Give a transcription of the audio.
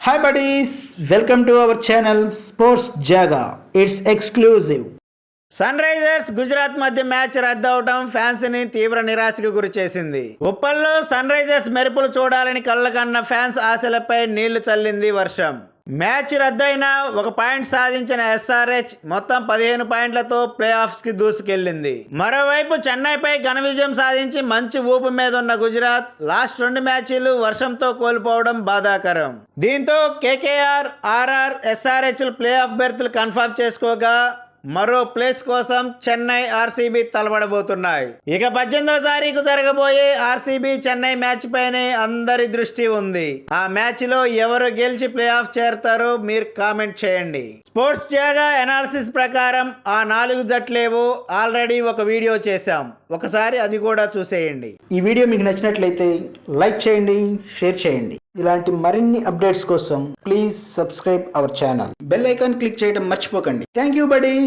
Hi buddies, welcome to our channel Sports Jaga. It's exclusive. Sunrisers Gujarat మధ్య match రద్దవటం fans ని తీవ్ర నిరాశకు గురి చేసింది. ఉప్పల్లో సన్ రైజర్స్ మెరుపులు చూడాలని కళ్ళకన్న ఫ్యాన్స్ ఆశలపై నీళ్లు చల్లింది వర్షం. మ్యాచ్ రద్దయినా 1 పాయింట్ సాధించిన ఎస్ఆర్హెచ్ మొత్తం 15 పాయింట్లతో ప్లే ఆఫ్స్ కి దూసుకెళ్లింది. మరోవైపు చెన్నైపై ఘన విజయం సాధించి మంచి ఊపు మీద ఉన్న గుజరాత్ లాస్ట్ 2 మ్యాచ్లు వర్షంతో కోల్పోవడం బాధాకరం. దీంతో KKR, RR, SRH play off బెర్త్లు కన్ఫర్మ్ చేసుకోగా మరో ప్లేస్ కోసం చెన్నై, ఆర్సీబీ తలబడబోతున్నాయి. ఇక 18వ తారీఖు జరగబోయే ఆర్సీబీ చెన్నై మ్యాచ్ పైనే అందరి దృష్టి ఉంది. ఆ మ్యాచ్ లో ఎవరు గెలిచి ప్లే ఆఫ్ చేరతారో మీరు కామెంట్ చేయండి. స్పోర్ట్స్ జాగా అనాలిసిస్ ప్రకారం ఆ 4 జట్లేవో ఆల్రెడీ ఒక వీడియో చేశాం, ఒకసారి అది కూడా చూసేయండి. ఈ వీడియో మీకు నచ్చినట్లయితే లైక్ చేయండి, షేర్ చేయండి. ఇలాంటి మరిన్ని అప్డేట్స్ కోసం please subscribe our channel. Bell icon click చేయడం మర్చిపోకండి. Thank you buddies.